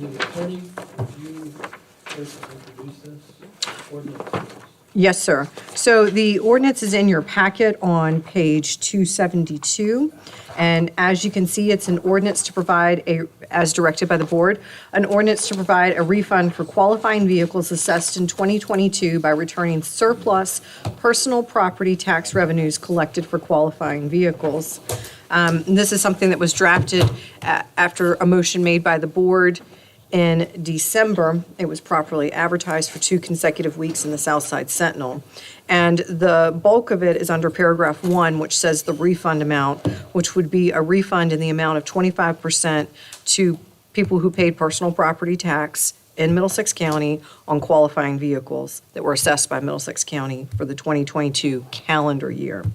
County Attorney, would you first introduce this ordinance? Yes, sir. So the ordinance is in your packet on page 272. And as you can see, it's an ordinance to provide as directed by the board, an ordinance to provide a refund for qualifying vehicles assessed in 2022 by returning surplus personal property tax revenues collected for qualifying vehicles. And this is something that was drafted after a motion made by the board in December. It was properly advertised for 2 consecutive weeks in the Southside Sentinel. And the bulk of it is under paragraph 1, which says the refund amount, which would be a refund in the amount of 25% to people who paid personal property tax in Middlesex County on qualifying vehicles that were assessed by Middlesex County for the 2022 calendar year.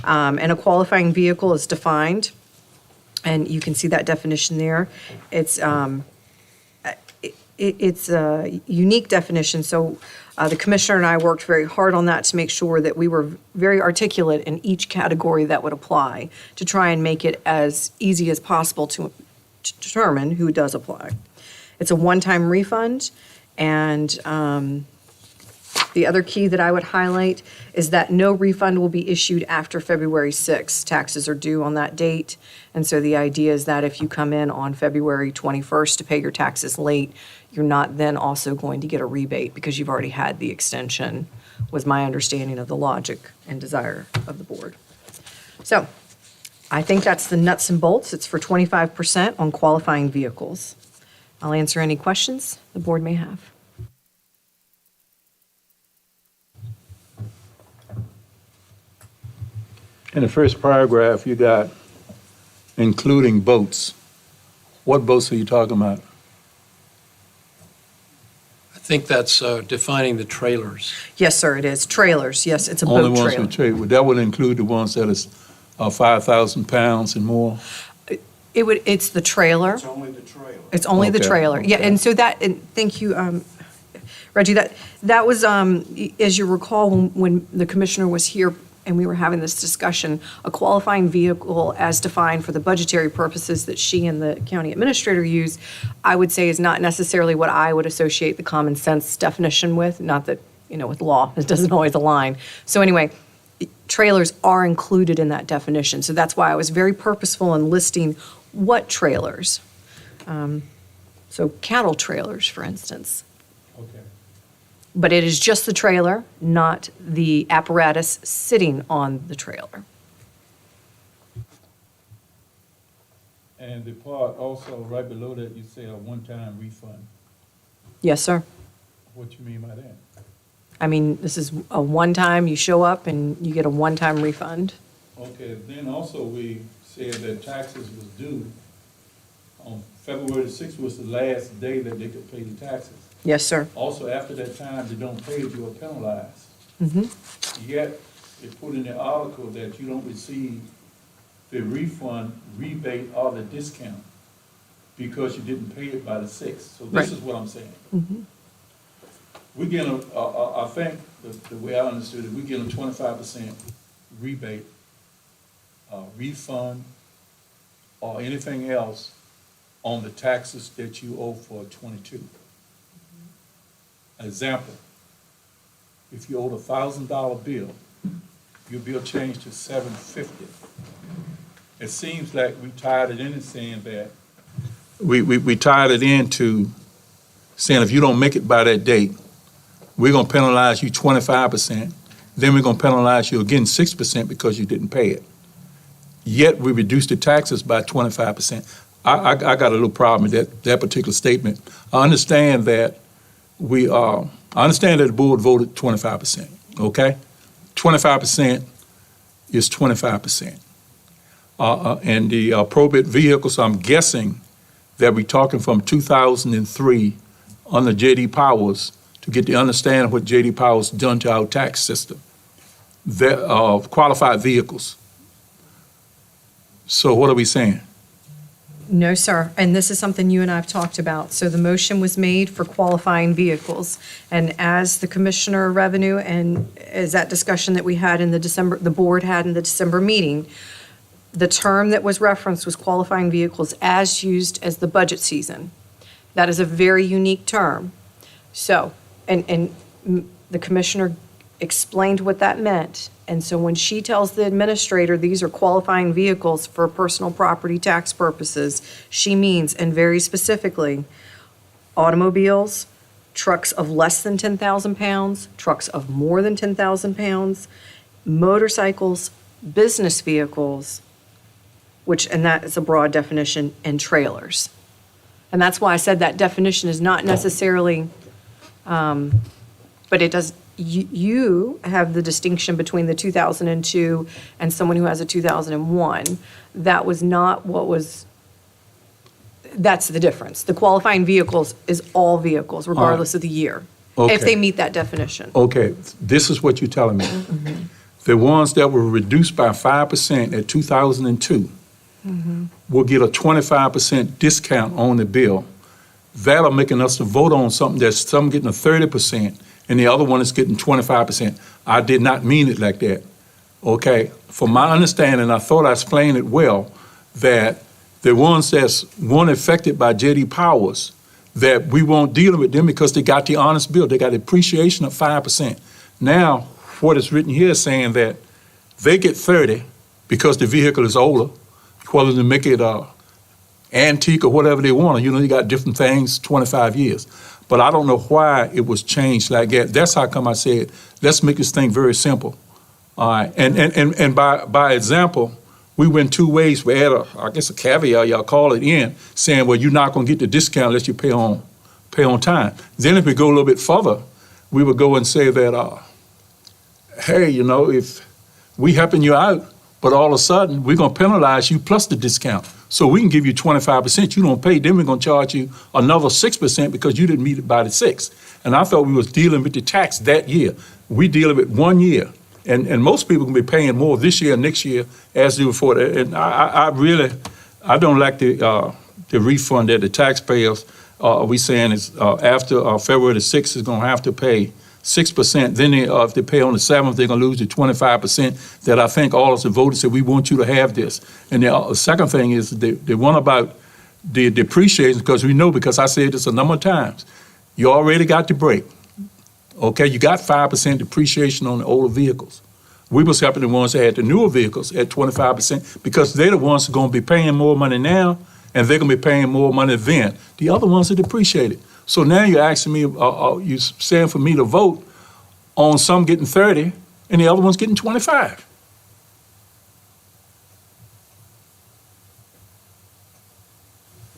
And a qualifying vehicle is defined, and you can see that definition there. It's a unique definition, so the commissioner and I worked very hard on that to make sure that we were very articulate in each category that would apply, to try and make it as easy as possible to determine who does apply. It's a one-time refund, and the other key that I would highlight is that no refund will be issued after February 6th. Taxes are due on that date, and so the idea is that if you come in on February 21st to pay your taxes late, you're not then also going to get a rebate because you've already had the extension, was my understanding of the logic and desire of the board. So I think that's the nuts and bolts. It's for 25% on qualifying vehicles. I'll answer any questions the board may have. In the first paragraph, you got including boats. What boats are you talking about? I think that's defining the trailers. Yes, sir, it is. Trailers, yes, it's a Only boat ones trailer. with trailer. That would include the ones that is 5,000 pounds and more? It's the trailer. It's only the trailer. It's only the Okay, trailer. Yeah, okay. and so that, and thank you, Reggie, that was, as you recall, when the commissioner was here and we were having this discussion, a qualifying vehicle as defined for the budgetary purposes that she and the county administrator use, I would say is not necessarily what I would associate the common sense definition with, not that, with law, it doesn't always align. So anyway, trailers are included in that definition. So that's why I was very purposeful in listing what trailers. So cattle trailers, for instance. Okay. But it is just the trailer, not the apparatus sitting on the trailer. And the part also right below that, you say a one-time refund. Yes, sir. What you mean by that? I mean, this is a one-time, you show up and you get a one-time refund. Okay, then also we said that taxes was due on February the 6th was the last day that they could pay the taxes. Yes, sir. Also, after that time, they don't pay it, you are penalized. Mm-hmm. Yet, it put in the article that you don't receive the refund, rebate, or the discount because you didn't pay it by the 6th. So Right. this is what I'm saying. Mm-hmm. We get I think, the way I understood it, we get a 25% rebate, refund, or anything else on the taxes that you owe for 22. Example, if you owed a $1,000 bill, your bill changed to $750. It seems like we tied it in and saying that. We tied it into saying if you don't make it by that date, we're gonna penalize you 25%, then we're gonna penalize you again 6% because you didn't pay it. Yet we reduced the taxes by 25%. I got a little problem with that particular statement. I understand that I understand that the board voted 25%, okay? 25% is 25%. And the appropriate vehicles, I'm guessing that we're talking from 2003 under J.D. Powers to get to understand what J.D. Powers done to our tax system. Qualified vehicles. So what are we saying? No, sir. And this is something you and I have talked about. So the motion was made for qualifying vehicles. And as the Commissioner of Revenue and as that discussion that we had in the board had in the December meeting, the term that was referenced was qualifying vehicles as used as the budget season. That is a very unique term. So, and the commissioner explained what that meant. And so when she tells the administrator, these are qualifying vehicles for personal property tax purposes, she means, and very specifically, automobiles, trucks of less than 10,000 pounds, trucks of more than 10,000 pounds, motorcycles, business vehicles, and that is a broad definition, and trailers. And that's why I said that definition is not necessarily, but it does, you have the distinction between the 2002 and someone who has a 2001. That was not what was, that's the difference. The qualifying vehicles is all vehicles, regardless of the year, Okay. if they meet that definition. Okay, this is what you're telling me. The ones that were reduced by 5% at 2002 will get a 25% discount on the bill. That are making us to vote on something that's some getting a 30% and the other one is getting 25%. I did not mean it like that. Okay, from my understanding, I thought I explained it well, that the ones that's weren't affected by J.D. Powers, that we won't deal with them because they got the honest bill. They got depreciation of 5%. Now, what is written here is saying that they get 30 because the vehicle is older, whether to make it antique or whatever they want. You got different things, 25 years. But I don't know why it was changed like that. That's how come I said, let's make this thing very simple. All right, and by example, we went two ways. We had I guess a caveat, y'all call it in, saying, well, you're not gonna get the discount unless you pay on time. Then if we go a little bit further, we would go and say that, hey, if we helping you out, but all of a sudden, we're gonna penalize you plus the discount. So we can give you 25%, you don't pay, then we're gonna charge you another 6% because you didn't meet it by the 6th. And I thought we was dealing with the tax that year. We dealing with 1 year. And most people can be paying more this year and next year as they before. And I don't like the refund that the taxpayers we saying is after February the 6th is gonna have to pay 6%. Then if they pay on the 7th, they're gonna lose the 25% that I think all of us have voted said we want you to have this. And the second thing is the one about the depreciation, because we know, because I said this a number of times, you already got the break. Okay, you got 5% depreciation on the older vehicles. We was helping the ones that had the newer vehicles at 25% because they're the ones who are gonna be paying more money now and they're gonna be paying more money then. The other ones are depreciated. So now you're asking me, you're saying for me to vote on some getting 30 and the other one's getting 25.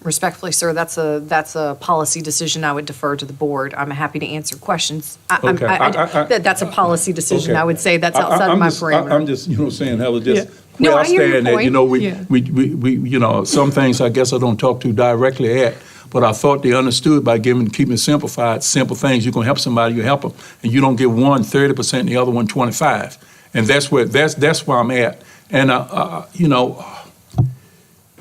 Respectfully, sir, that's a policy decision. I would defer to the board. I'm happy to answer questions. That's a policy decision. Okay. I would say that's outside of my parameter. I'm just, saying, Helen, just No, where I hear your stand at, point. we some things I guess I don't talk to directly at, but I thought they understood by keeping it simplified, simple things. You're gonna help somebody, you help them, and you don't give one 30% and the other one 25%. And that's where I'm at. And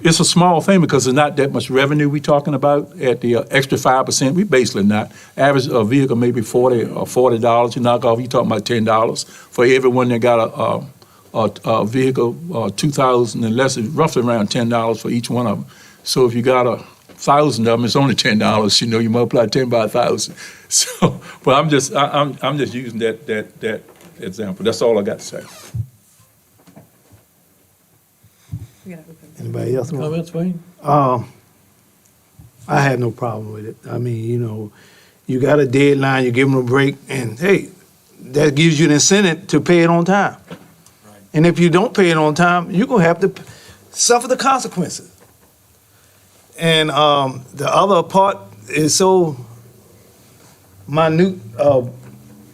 it's a small thing because there's not that much revenue we talking about at the extra 5%. We basically not. Average vehicle maybe $40. You knock off, you talking about $10 for everyone that got a vehicle 2,000 and less, roughly around $10 for each one of them. So if you got 1,000 of them, it's only $10. You multiply 10 by 1,000. So, but I'm just using that example. That's all I got to say. Anybody else? Comments, Wayne? I had no problem with it. I mean, you got a deadline, you give them a break, and hey, that gives you an incentive to pay it on time. Right. And if you don't pay it on time, you're going to have to suffer the consequences. And the other part is so minute of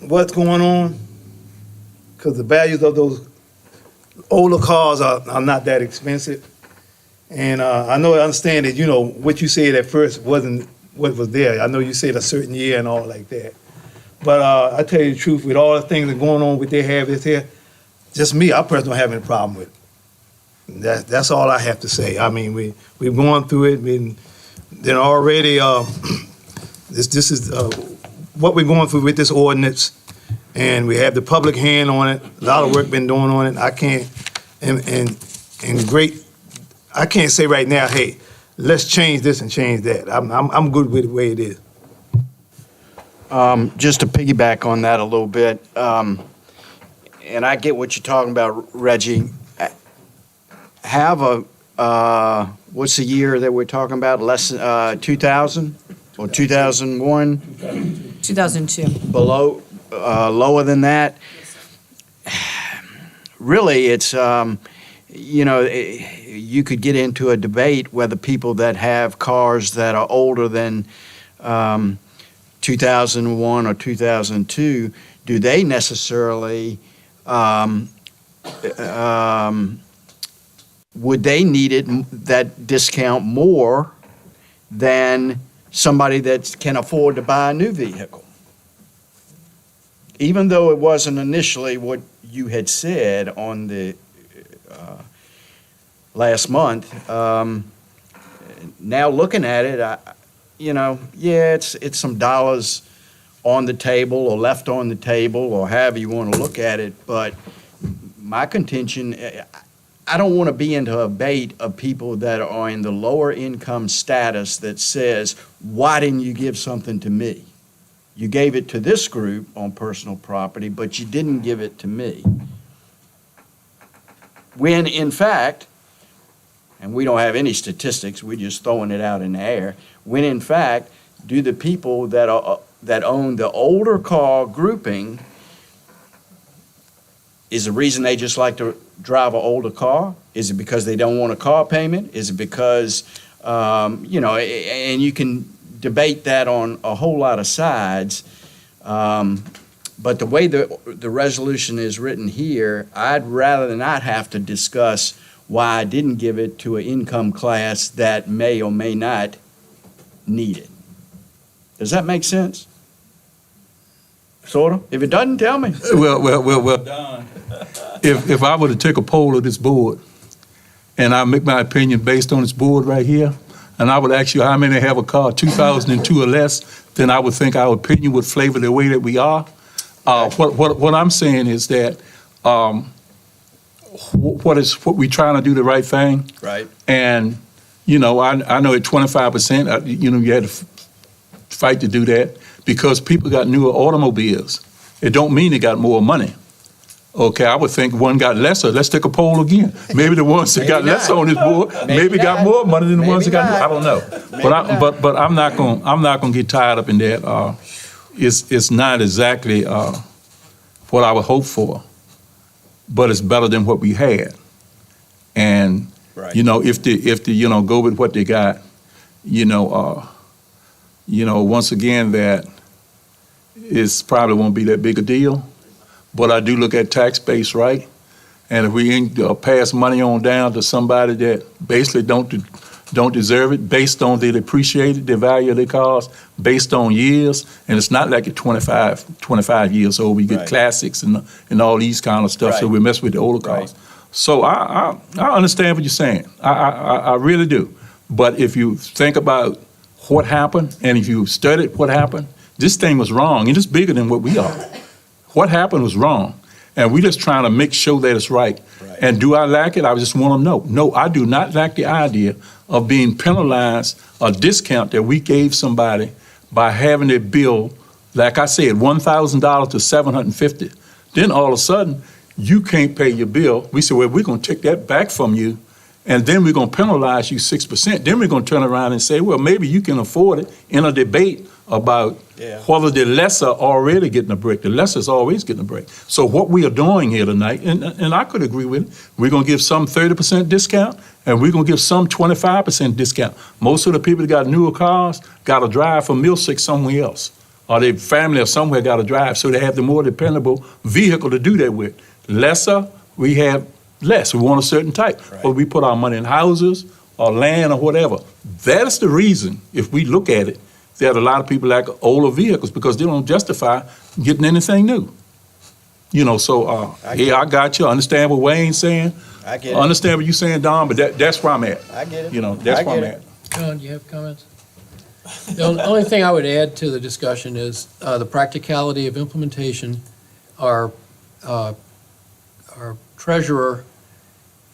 what's going on, because the values of those older cars are not that expensive. And I understand that, what you said at first wasn't what was there. I know you said a certain year and all like that. But I tell you the truth, with all the things that are going on with they have this here, just me, I personally don't have any problem with it. That's all I have to say. I mean, we've gone through it, and then already this is what we're going through with this ordinance, and we have the public hand on it. A lot of work been done on it. I can't say right now, hey, let's change this and change that. I'm good with the way it is. Just to piggyback on that a little bit, and I get what you're talking about, Reggie. Have what's the year that we're talking about? Less, 2000 or 2001? 2002. Below, lower than that? Really, it's, you could get into a debate whether people that have cars that are older than 2001 or 2002, do they necessarily, would they need that discount more than somebody that can afford to buy a new vehicle? Even though it wasn't initially what you had said on the last month, now looking at it, it's some dollars on the table or left on the table or however you want to look at it, but my contention, I don't want to be into a debate of people that are in the lower income status that says, why didn't you give something to me? You gave it to this group on personal property, but you didn't give it to me. When in fact, and we don't have any statistics, we're just throwing it out in the air, when in fact, do the people that own the older car grouping, is the reason they just like to drive an older car? Is it because they don't want a car payment? Is it because, and you can debate that on a whole lot of sides. But the way the resolution is written here, I'd rather not have to discuss why I didn't give it to an income class that may or may not need it. Does that make sense? Sort of? If it doesn't, tell me. Well, Don, if I were to take a poll of this board, and I make my opinion based on this board right here, and I would ask you how many have a car 2002 or less, then I would think our opinion would flavor the way that we are. What I'm saying is that what we trying to do the right thing. Right. And, I know at 25%, you had to fight to do that because people got newer automobiles. It don't mean they got more money. Okay, I would think one got lesser. Let's take a poll again. Maybe the ones that got lesser on this board maybe got more money than the ones that got. I don't know. But I'm not gonna get tied up in that. It's not exactly what I would hope for, but it's better than what we had. And Right. if they go with what they got, once again that it's probably won't be that big a deal. But I do look at tax base, right? And if we pass money on down to somebody that basically don't deserve it, based on they depreciate it, the value of their cars, based on years, and it's not like at 25 years old, we get Right. classics and all these kind of stuff, so Right. we mess with the older cars. So I understand what you're saying. I really do. But if you think about what happened, and if you studied what happened, this thing was wrong, and it's bigger than what we are. What happened was wrong, and we're just trying to make sure that it's right. Right. And do I like it? I just want to know. No, I do not like the idea of being penalized a discount that we gave somebody by having their bill, like I said, $1,000 to $750. Then all of a sudden, you can't pay your bill. We said, well, we're going to take that back from you, and then we're going to penalize you 6%. Then we're going to turn around and say, well, maybe you can afford it, in a debate about whether the lesser already getting a break. The lesser's always getting a break. So what we are doing here tonight, and I could agree with it, we're going to give some 30% discount, and we're going to give some 25% discount. Most of the people that got newer cars got to drive from Millsix somewhere else, or their family or somewhere got to drive, so they have the more dependable vehicle to do that with. Lesser, we have less. We want a certain type. Right. But we put our money in houses or land or whatever. That is the reason, if we look at it, that a lot of people like older vehicles because they don't justify getting anything new. So I got you. I understand what Wayne's saying. I get it. I understand what you're saying, Don, but that's where I'm at. I get it. That's I where I'm get at. John, do you have comments? The only thing I would add to the discussion is the practicality of implementation. Our treasurer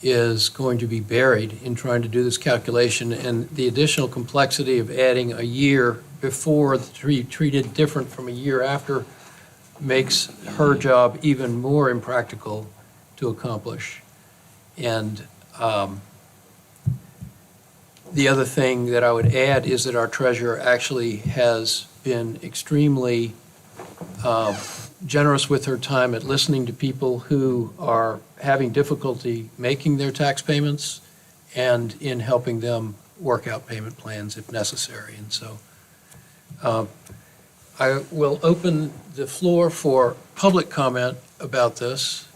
is going to be buried in trying to do this calculation, and the additional complexity of adding a year before the tree treated different from a year after makes her job even more impractical to accomplish. And the other thing that I would add is that our treasurer actually has been extremely generous with her time at listening to people who are having difficulty making their tax payments and in helping them work out payment plans if necessary. And so I will open the floor for public comment about this.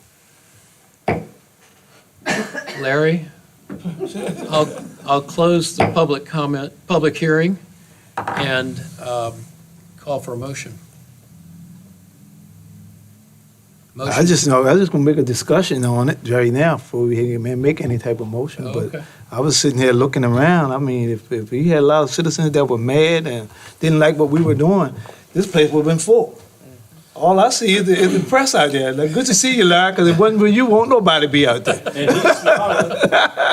Larry, I'll close the public hearing and call for a motion. I just gonna make a discussion on it right now before we make any type of motion. Oh, But okay. I was sitting here looking around. I mean, if we had a lot of citizens that were mad and didn't like what we were doing, this place would have been full. All I see is the press out there. Like, good to see you, Larry, because if it wasn't for you, won't nobody be out there. And he's smiling.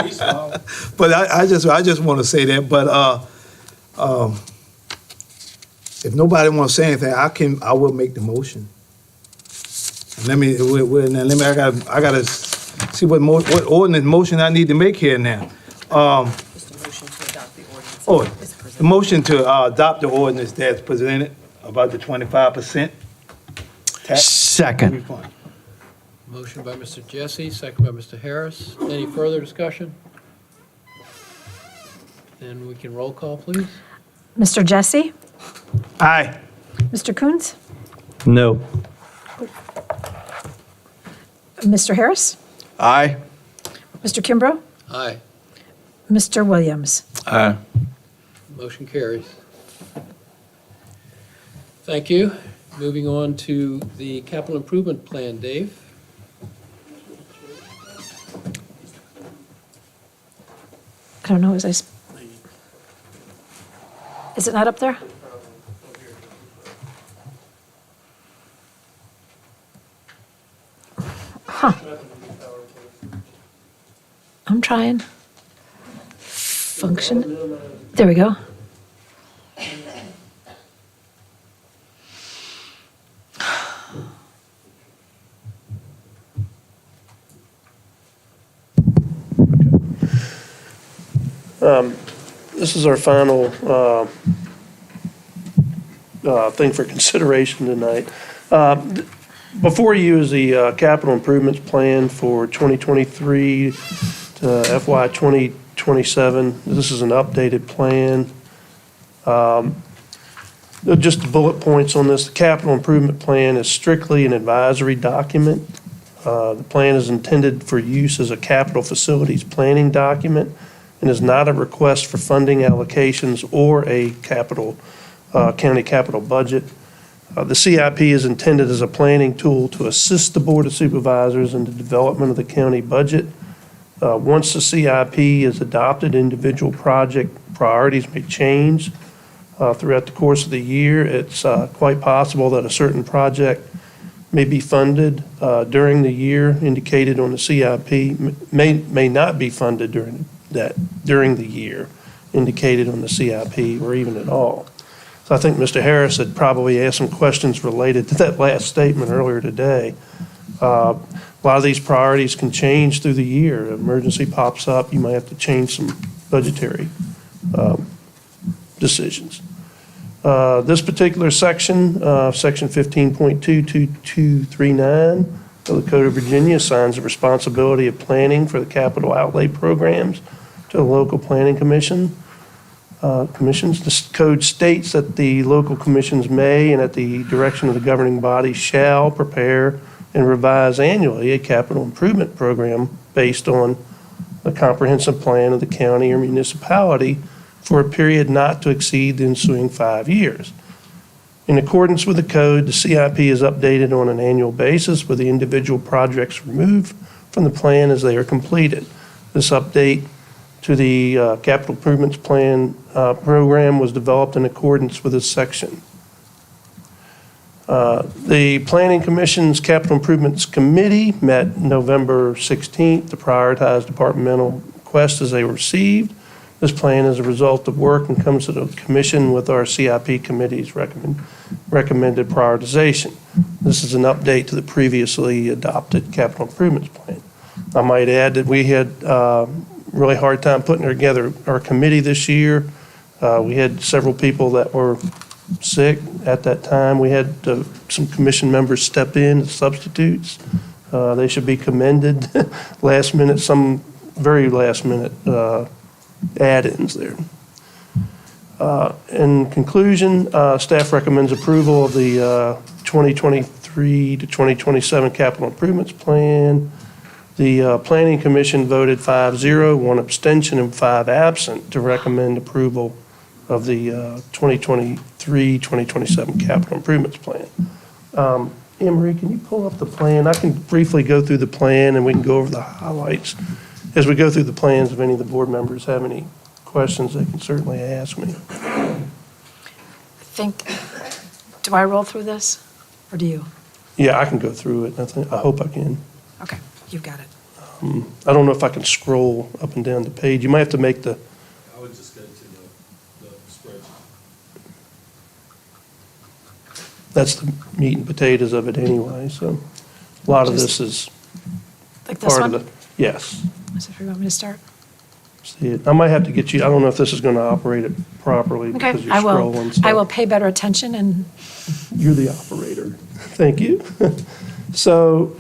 He's smiling. But I just want to say that. But if nobody wants to say anything, I will make the motion. Let me. I gotta see what ordinance motion I need to make here now. Just a motion to adopt the ordinance. Oh, the motion to adopt the ordinance that's presented about the 25% tax Second. refund. Motion by Mr. Jesse, second by Mr. Harris. Any further discussion? Then we can roll call, please. Mr. Jesse? Aye. Mr. Coons? No. Mr. Harris? Aye. Mr. Kimbrough? Aye. Mr. Williams? Aye. Motion carries. Thank you. Moving on to the capital improvement plan, Dave. I don't know, is it not up there? Huh. I'm trying. Function. There we go. This is our final thing for consideration tonight. Before you is the capital improvements plan for 2023 to FY 2027. This is an updated plan. Just the bullet points on this. The capital improvement plan is strictly an advisory document. The plan is intended for use as a capital facilities planning document and is not a request for funding allocations or a county capital budget. The CIP is intended as a planning tool to assist the Board of Supervisors in the development of the county budget. Once the CIP is adopted, individual project priorities may change throughout the course of the year. It's quite possible that a certain project may be funded during the year indicated on the CIP, may not be funded during the year indicated on the CIP, or even at all. So I think Mr. Harris had probably asked some questions related to that last statement earlier today. A lot of these priorities can change through the year. Emergency pops up, you might have to change some budgetary decisions. This particular section, section 15.22239 of the Code of Virginia, assigns the responsibility of planning for the capital outlay programs to the local planning commissions. This code states that the local commissions may, and at the direction of the governing body, shall prepare and revise annually a capital improvement program based on the comprehensive plan of the county or municipality for a period not to exceed the ensuing 5 years. In accordance with the code, the CIP is updated on an annual basis with the individual projects removed from the plan as they are completed. This update to the capital improvements plan program was developed in accordance with this section. The Planning Commission's Capital Improvements Committee met November 16th to prioritize departmental requests as they were received. This plan is a result of work and comes to the commission with our CIP committee's recommended prioritization. This is an update to the previously adopted capital improvements plan. I might add that we had really hard time putting together our committee this year. We had several people that were sick at that time. We had some commission members step in as substitutes. They should be commended. Last minute, some very last minute add-ins there. In conclusion, staff recommends approval of the 2023 to 2027 capital improvements plan. The Planning Commission voted 5-0, 1 abstention and 5 absent to recommend approval of the 2023, 2027 capital improvements plan. Anne Marie, can you pull up the plan? I can briefly go through the plan and we can go over the highlights. As we go through the plans, if any of the board members have any questions, they can certainly ask me. Do I roll through this, or do you? Yeah, I can go through it. I hope I can. Okay, you've got it. I don't know if I can scroll up and down the page. You might have to make the, I would just go to the spreadsheet. that's the meat and potatoes of it anyway, so a lot of this is Like this part of one? the, yes. So if you want me to start? See it. I might have to get you, I don't know if this is going to operate it properly Okay, because you're I will. scrolling. so- I will pay better attention and, You're the operator. Thank you. So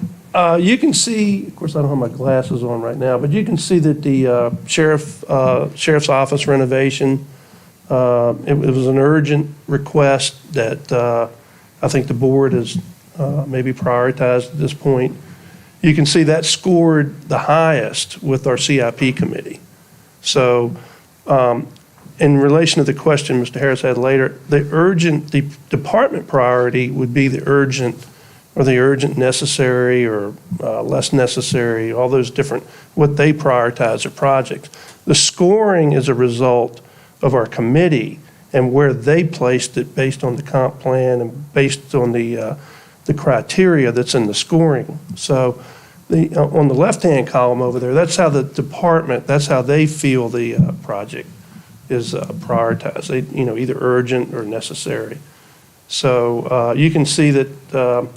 you can see, of course, I don't have my glasses on right now, but you can see that the sheriff's office renovation, it was an urgent request that I think the board has maybe prioritized at this point. You can see that scored the highest with our CIP committee. So in relation to the question Mr. Harris had later, the department priority would be the urgent necessary or less necessary, all those different, what they prioritize are projects. The scoring is a result of our committee and where they placed it based on the comp plan and based on the criteria that's in the scoring. So on the left-hand column over there, that's how the department, that's how they feel the project is prioritized, either urgent or necessary. So you can see that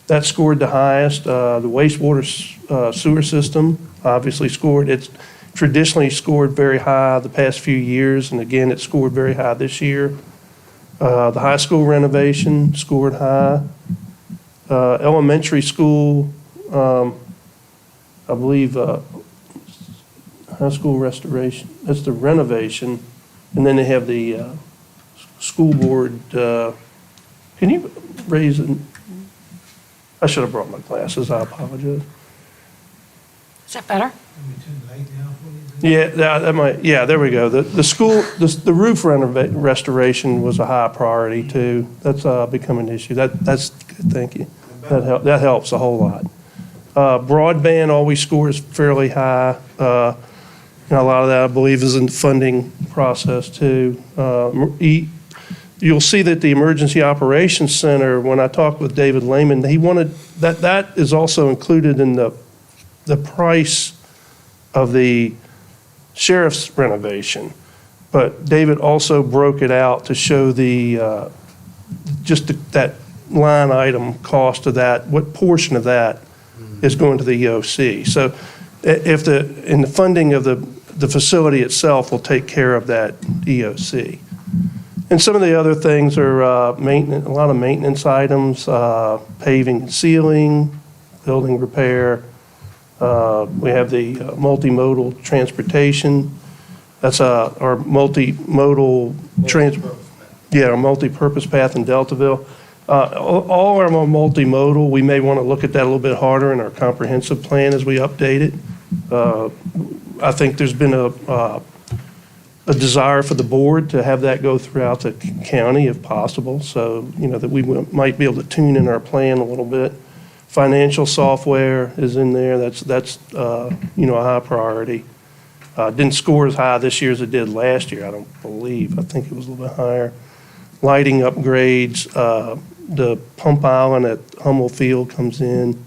that scored the highest. The wastewater sewer system obviously scored. It's traditionally scored very high the past few years, and again, it scored very high this year. The high school renovation scored high. Elementary school, I believe, high school restoration, that's the renovation, and then they have the school board, can you raise it? I should have brought my glasses, I apologize. is that better? Yeah, that might, yeah, there we go. The school, the roof restoration was a high priority too. That's become an issue. That's good, thank you. That helps a whole lot. Broadband always scores fairly high. A lot of that, I believe, is in the funding process too. You'll see that the Emergency Operations Center, when I talked with David Lehman, he wanted, that is also included in the price of the sheriff's renovation. But David also broke it out to show that line item cost of that, what portion of that is going to the EOC. So if in the funding of the facility itself will take care of that EOC. And some of the other things are maintenance, a lot of maintenance items, paving and sealing, building repair. We have the multimodal transportation. That's our multimodal our multi-purpose path in Deltaville. All are multimodal. We may want to look at that a little bit harder in our comprehensive plan as we update it. I think there's been a desire for the board to have that go throughout the county if possible, so, that we might be able to tune in our plan a little bit. Financial software is in there. That's a high priority. Didn't score as high this year as it did last year, I don't believe. I think it was a little bit higher. Lighting upgrades, the pump island at Hummel Field comes in.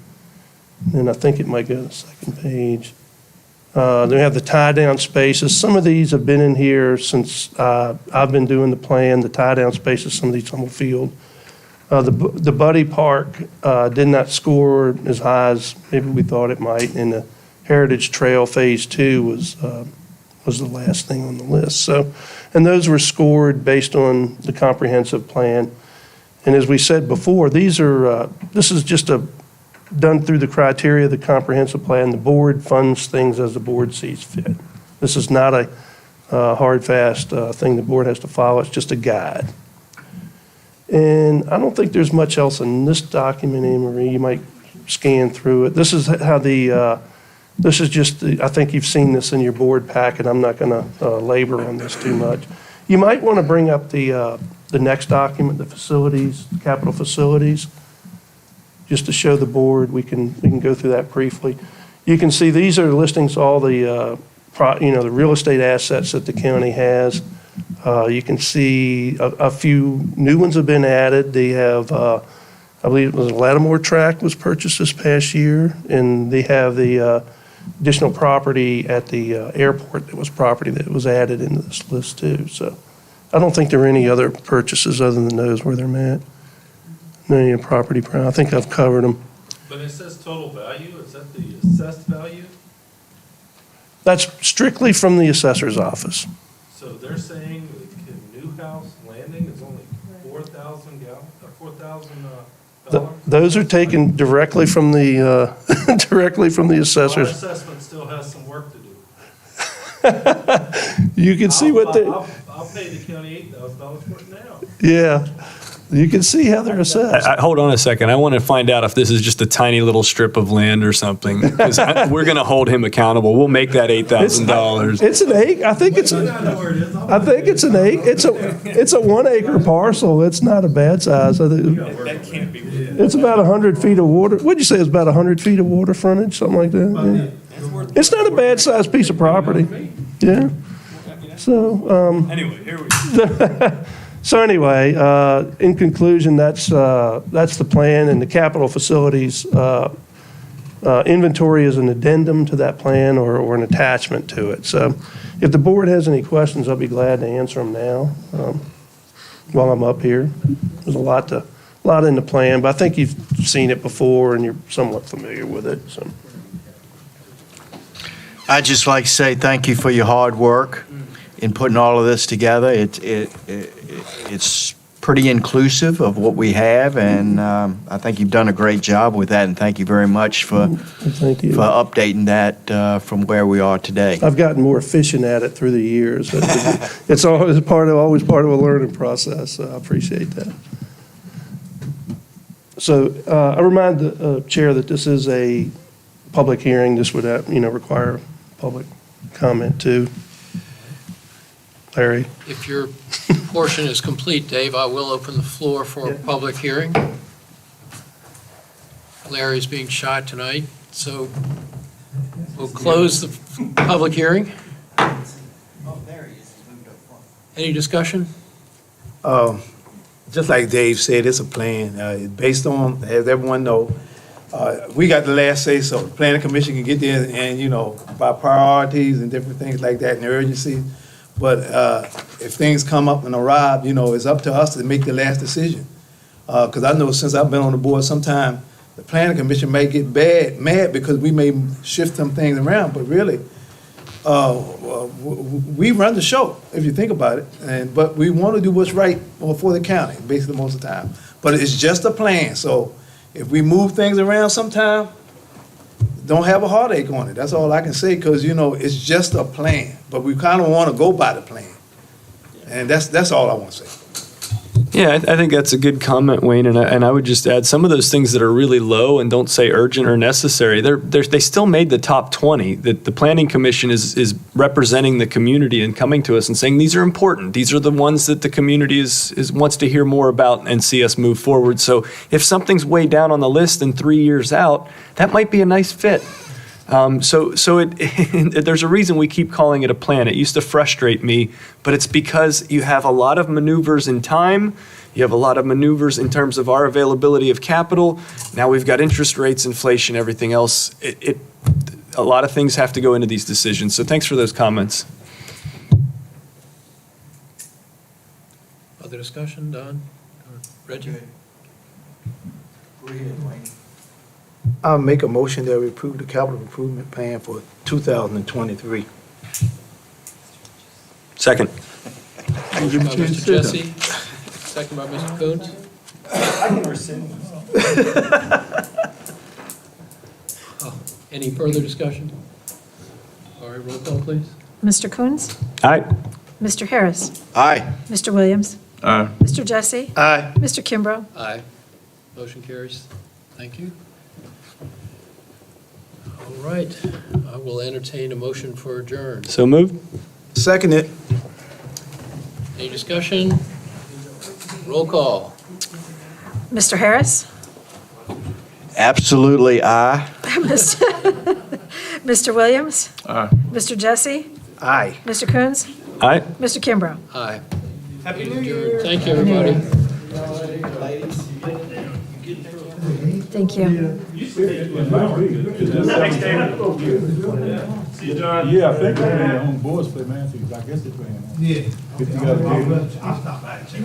And I think it might go to the second page. Then we have the tie-down spaces. Some of these have been in here since I've been doing the plan, the tie-down spaces, some of these Hummel Field. The Buddy Park did not score as high as maybe we thought it might, and the Heritage Trail Phase 2 was the last thing on the list. So, and those were scored based on the comprehensive plan. And as we said before, this is just done through the criteria of the comprehensive plan. The board funds things as the board sees fit. This is not a hard, fast thing the board has to follow. It's just a guide. And I don't think there's much else in this document, Anne Marie. You might scan through it. This is how this is just, I think you've seen this in your board packet. I'm not going to labor on this too much. You might want to bring up the next document, the facilities, capital facilities, just to show the board. We can go through that briefly. You can see these are listings of all the the real estate assets that the county has. You can see a few new ones have been added. They have, I believe it was Lattimore Tract was purchased this past year, and they have the additional property at the airport that was property that was added into this list too. So I don't think there are any other purchases other than those where they're at. Any property, I think I've covered them. But it says total value, is that the assessed value? That's strictly from the assessor's office. So they're saying the Newhouse Landing is only $4,000? Those are taken directly from the, Our assessors. assessment still has some work to do. You can see what they, I'll pay the county $8,000 for it now. yeah, you can see how they're assessed. Hold on a second. I want to find out if this is just a tiny little strip of land or something, because we're going to hold him accountable. We'll make that $8,000. It's an acre, I think it's, I know where it is. I think it's an acre, it's a 1 acre parcel. It's not a bad size. I think That can't be. it's about 100 feet of water. What'd you say, it's about 100 feet of water frontage, something like that? Yeah. It's not a bad sized piece of property. Yeah. So, Anyway, here we go. So anyway, in conclusion, that's the plan, and the capital facilities inventory is an addendum to that plan or an attachment to it. So if the board has any questions, I'll be glad to answer them now while I'm up here. There's a lot in the plan, but I think you've seen it before and you're somewhat familiar with it. So I'd just like to say thank you for your hard work in putting all of this together. It's pretty inclusive of what we have, and I think you've done a great job with that, and thank you very much for thank you. updating that from where we are today. I've gotten more efficient at it through the always part of a learning process. So I appreciate that. So I remind the chair that this is a public hearing. This would require public comment too. Larry? If your portion is complete, Dave, I will open the floor for a public hearing. Larry's being shy tonight, so we'll close the public hearing. Any discussion? Just like Dave said, it's a plan, based on, as everyone know, we got the last say, so the planning commission can get there and, by priorities and different things like that and urgency. But if things come up and arrive, it's up to us to make the last decision. Because I know since I've been on the board, sometime the planning commission may get mad because we may shift some things around. But really, we run the show, if you think about it. But we want to do what's right for the county, basically most of the time. But it's just a plan. So if we move things around sometime, don't have a heartache on it. That's all I can say, because, it's just a plan. But we kind of want to go by the plan. And that's all I want to say. Yeah, I think that's a good comment, Wayne, and I would just add some of those things that are really low and don't say urgent or necessary. They still made the top 20. That the Planning Commission is representing the community and coming to us and saying these are important. These are the ones that the community wants to hear more about and see us move forward. So if something's way down on the list and 3 years out, that might be a nice fit. So there's a reason we keep calling it a plan. It used to frustrate me, but it's because you have a lot of maneuvers in time. You have a lot of maneuvers in terms of our availability of capital. Now we've got interest rates, inflation, everything else. A lot of things have to go into these decisions. So thanks for those comments. Other discussion, Don? Or Reggie? I'll make a motion that we approve the capital improvement plan for 2023. Second. Motion by Mr. Jesse, second by Mr. Coons. Any further discussion? All right, roll call, please. Mr. Coons? Aye. Mr. Harris? Aye. Mr. Williams? Aye. Mr. Jesse? Aye. Mr. Kimbrough? Aye. Motion carries. Thank you. All right, I will entertain a motion for adjourn. So moved. Second it. Any discussion? Roll call. Mr. Harris? Absolutely aye. Mr. Williams? Aye. Mr. Jesse? Aye. Mr. Coons? Aye. Mr. Kimbrough? Aye. Happy New Year. Thank you, everybody. Thank you. Yeah, I think they're playing on boards play, man. I guess they're playing on. Yeah. If you got a game. I'll stop by and check.